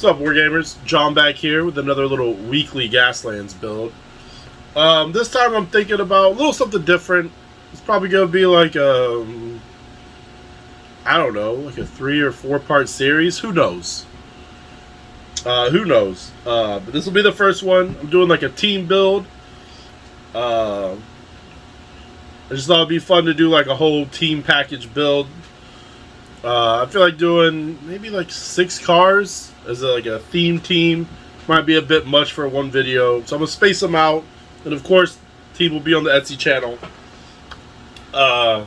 up, wargamers? John back here with another little weekly Gaslands build. This time I'm thinking about a little something different. It's probably going to be like I don't know, like a 3 or 4 part series. Who knows? Who knows? But this will be the first one. I'm doing like a team build. I just thought it'd be fun to do like a whole team package build. I feel like doing maybe like 6 cars as like a theme team. Might be a bit much for one video, so I'm gonna space them out. And of course, the team will be on the Etsy channel. On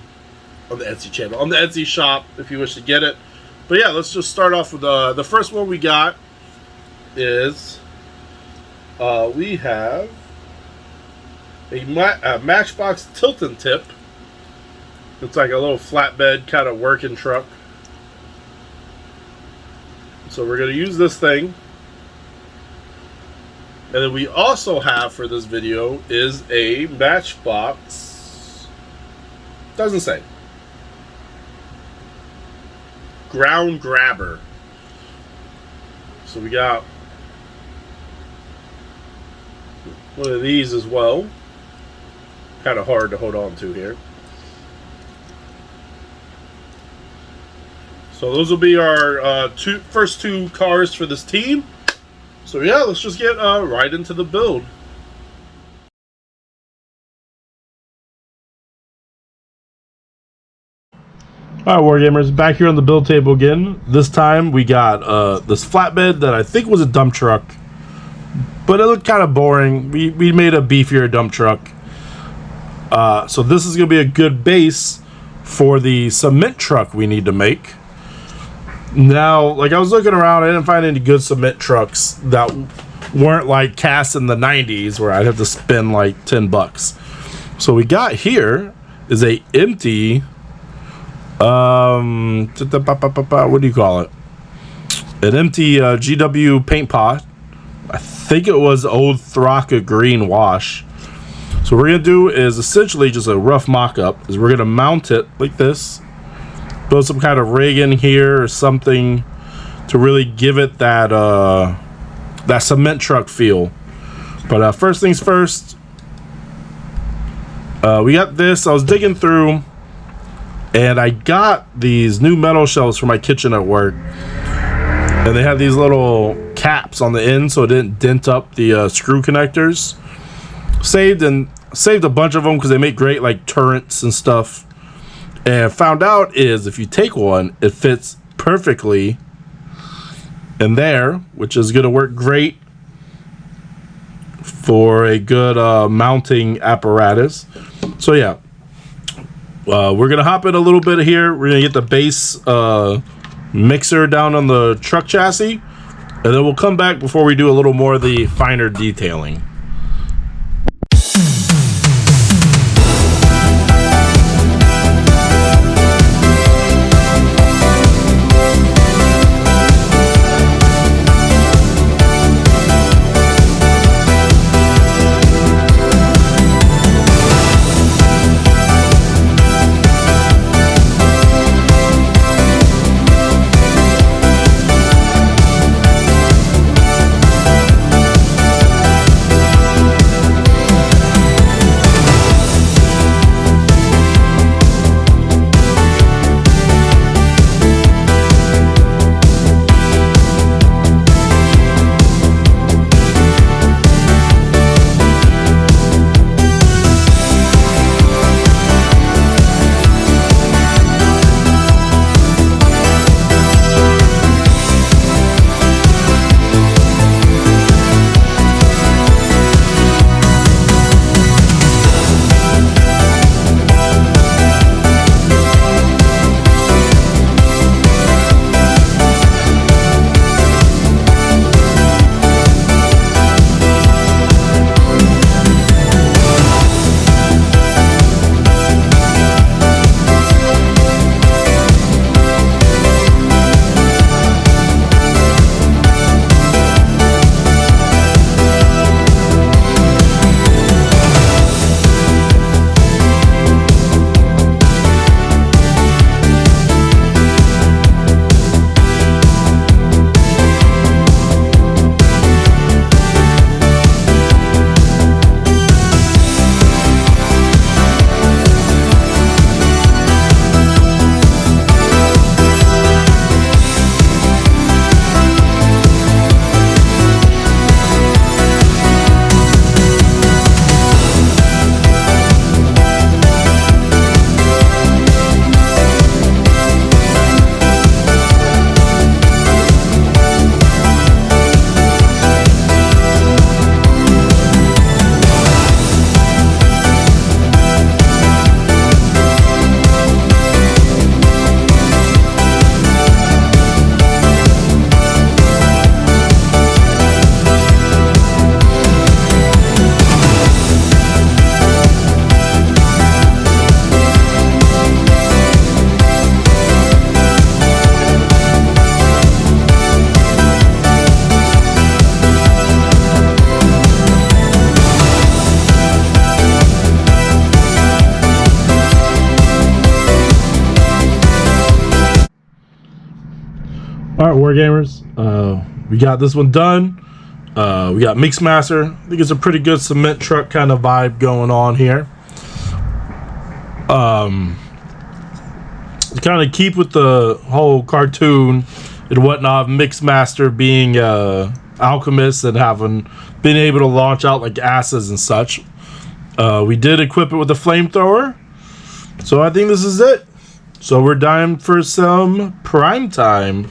the Etsy shop if you wish to get it. But yeah, let's just start off with the first one we got is we have a Matchbox tilt and tip. It's like a little flatbed kind of working truck. So we're going to use this thing. And then we also have for this video is a Matchbox, doesn't say, ground grabber. So we got one of these as well. Kind of hard to hold on to here. So those will be our first two cars for this team. So yeah, let's just get right into the build. Alright, wargamers, back here on the build table again. This time we got this flatbed that I think was a dump truck, but it looked kind of boring. We made a beefier dump truck. So this is going to be a good base for the cement truck we need to make. Now, like I was looking around, I didn't find any good cement trucks that weren't like cast in the 90s where I'd have to spend like $10. So we got here is a empty, what do you call it? An empty GW paint pot. I think it was old Thraka green wash. So what we're going to do is essentially just a rough mock-up. Is we're going to mount it like this. Build some kind of rig in here or something to really give it that that cement truck feel. But first things first, we got this. I was digging through and I got these new metal shelves for my kitchen at work, and they had these little caps on the end so it didn't dent up the screw connectors. Saved a bunch of them because they make great like turrets and stuff. And found out is if you take one, it fits perfectly in there, which is going to work great for a good mounting apparatus. So yeah, we're going to hop in a little bit here. We're going to get the base mixer down on the truck chassis, and then we'll come back before we do a little more of the finer detailing. Wargamers. We got this one done. We got Mixmaster. I think it's a pretty good cement truck kind of vibe going on here. To kind of keep with the whole cartoon and whatnot, Mixmaster being alchemist and having been able to launch out like asses and such. We did equip it with a flamethrower, so I think this is it. So we're dying for some prime time.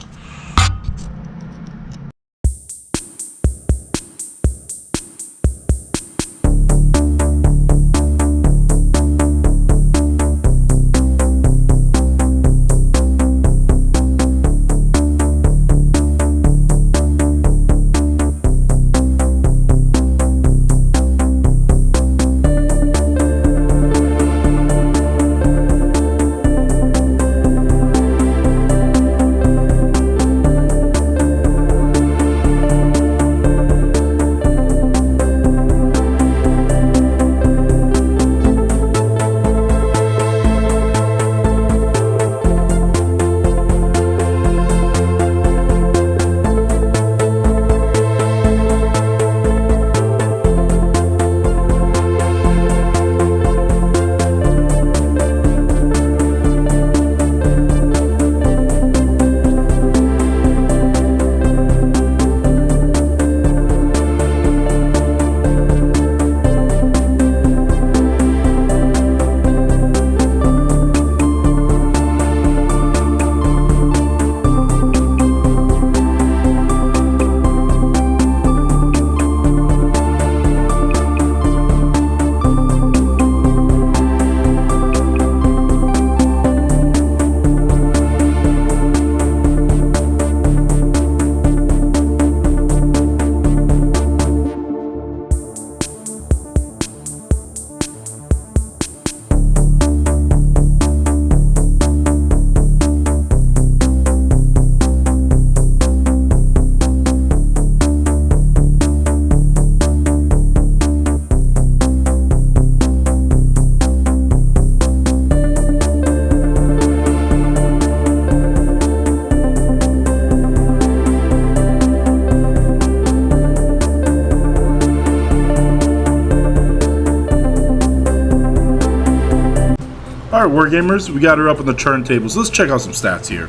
Alright, Wargamers, we got her up on the turntables. Let's check out some stats here.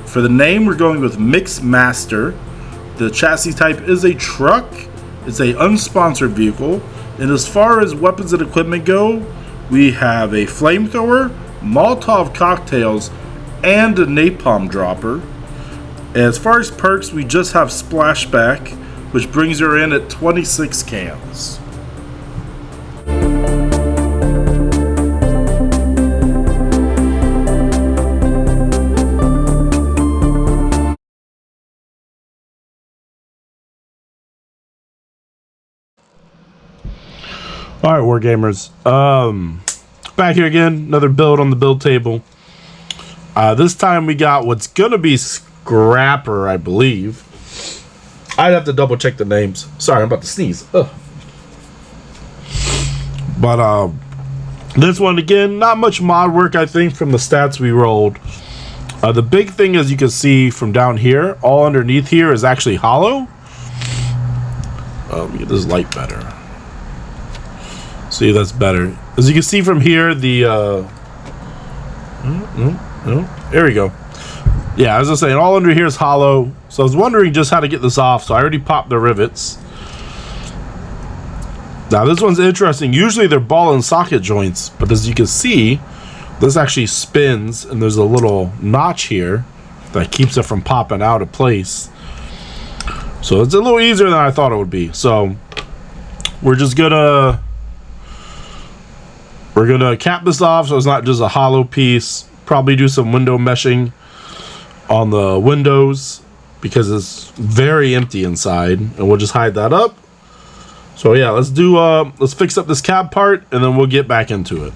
For the name, we're going with Mixmaster. The chassis type is a truck. It's a unsponsored vehicle. And as far as weapons and equipment go, we have a flamethrower, Molotov cocktails, and a napalm dropper. As far as perks, we just have Splashback, which brings her in at 26 cans. Alright, Wargamers. Back here again, another build on the build table. This time we got what's gonna be Scrapper, I believe. I'd have to double check the names. Sorry, I'm about to sneeze. Ugh. But this one again, not much mod work, I think, from the stats we rolled. The big thing, as you can see from down here, all underneath here is actually hollow. Let me get this light better. See, that's better. As you can see from here, the there we go. Yeah, as I was saying, all under here is hollow. So I was wondering just how to get this off. So I already popped the rivets. Now this one's interesting. Usually they're ball and socket joints, but as you can see, this actually spins, and there's a little notch here that keeps it from popping out of place. So it's a little easier than I thought it would be. So we're just gonna cap this off so it's not just a hollow piece. Probably do some window meshing on the windows because it's very empty inside, and we'll just hide that up. So yeah, let's fix up this cab part, and then we'll get back into it.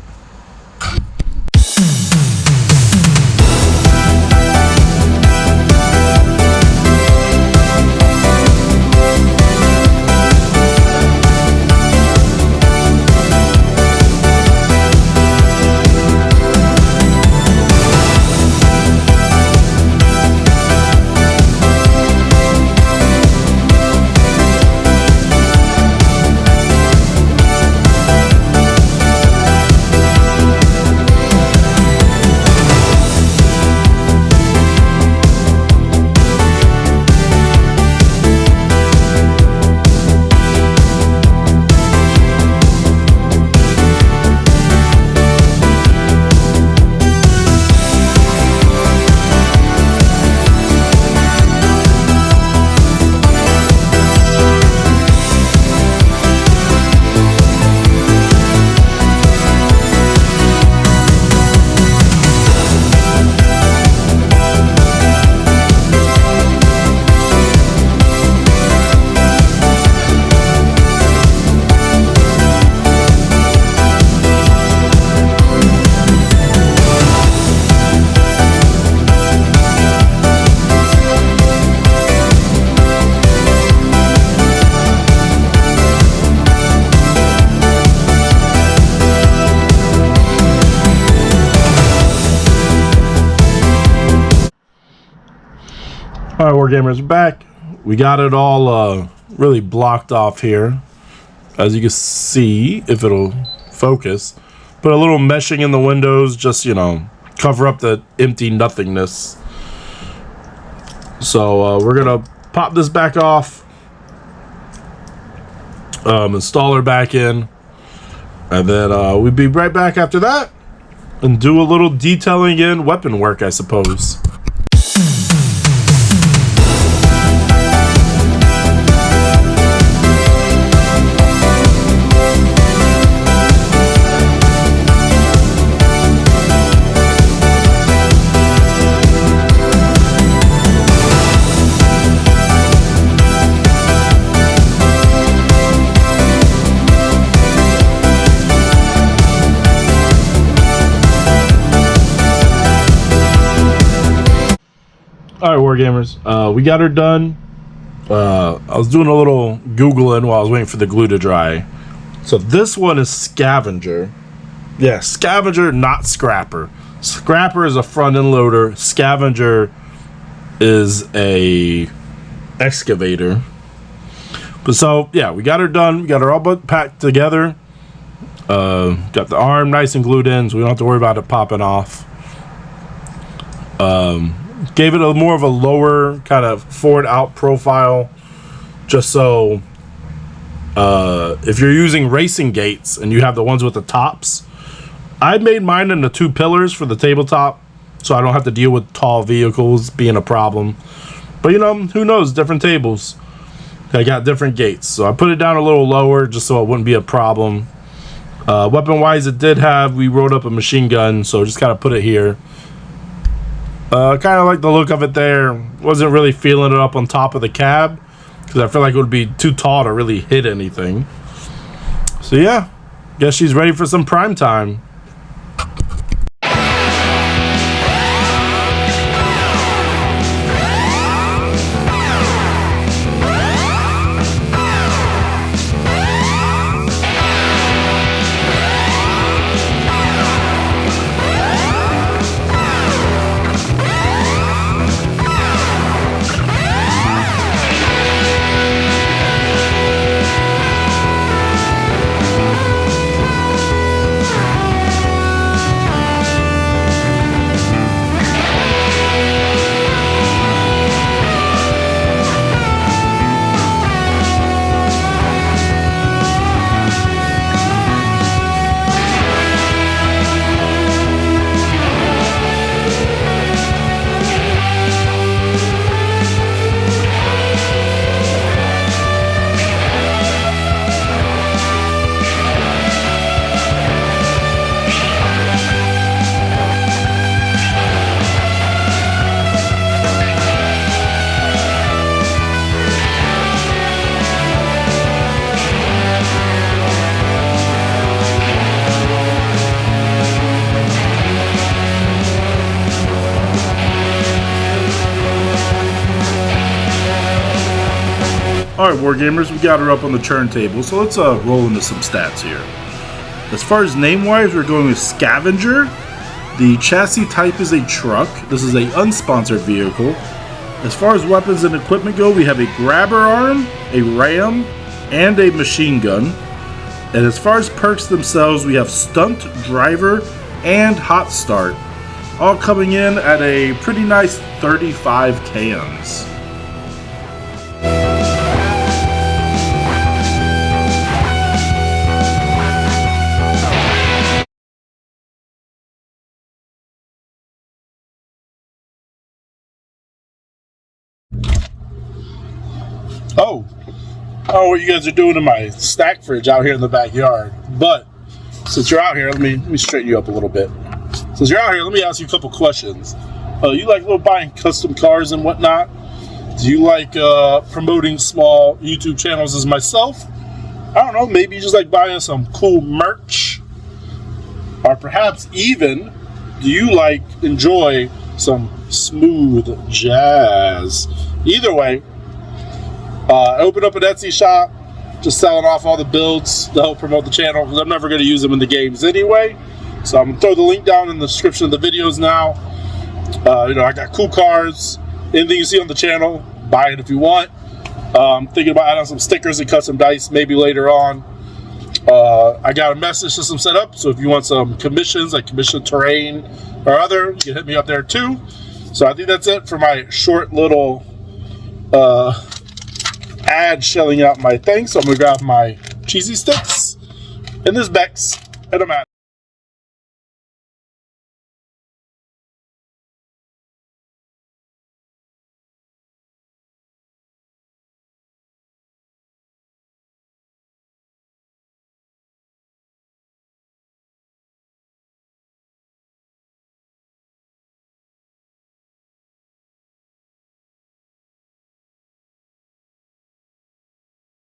All right, Wargamers, we're back. We got it all really blocked off here. As you can see, if it'll focus. Put a little meshing in the windows, just, you know, cover up the empty nothingness. So we're gonna pop this back off, install her back in, and then we'll be right back after that and do a little detailing in weapon work, I suppose. Alright, Wargamers, we got her done. I was doing a little Googling while I was waiting for the glue to dry. So this one is Scavenger. Yeah, Scavenger, not Scrapper. Scrapper is a front end loader. Scavenger is a excavator. But so, yeah, we got her done. We got her all but packed together. Got the arm nice and glued in, so we don't have to worry about it popping off. Gave it a more of a lower kind of forward out profile, just so if you're using racing gates and you have the ones with the tops, I made mine into 2 pillars for the tabletop, so I don't have to deal with tall vehicles being a problem. But you know, who knows, different tables, I got different gates, so I put it down a little lower just so it wouldn't be a problem. Weapon wise, it did have, we wrote up a machine gun, so just kind of put it here. Kind of like the look of it there. Wasn't really feeling it up on top of the cab because I feel like it would be too tall to really hit anything. So yeah, guess she's ready for some prime time. Alright, Wargamers, we got her up on the turntable, so let's roll into some stats here. As far as name-wise, we're going with Scavenger. The chassis type is a truck. This is an unsponsored vehicle. As far as weapons and equipment go, we have a grabber arm, a ram, and a machine gun. And as far as perks themselves, we have Stunt, Driver, and Hot Start, all coming in at a pretty nice 35 cans. Oh, I don't know what you guys are doing in my stack fridge out here in the backyard, but since you're out here, let me straighten you up a little bit. Since you're out here, let me ask you a couple questions. You like buying custom cars and whatnot? Do you like promoting small YouTube channels as myself? I don't know, maybe you just like buying some cool merch? Or perhaps even, do you like enjoy some smooth jazz? Either way, I opened up an Etsy shop, just selling off all the builds to help promote the channel because I'm never going to use them in the games anyway. So I'm going to throw the link down in the description of the videos now. I got cool cars. Anything you see on the channel, buy it if you want. Thinking about adding some stickers and custom dice maybe later on. I got a message system set up, so if you want some commissions, like commission terrain or other, you can hit me up there too. So I think that's it for my short little ad shelling out my thing. So I'm gonna grab my cheesy sticks and this Bex, and I'm out.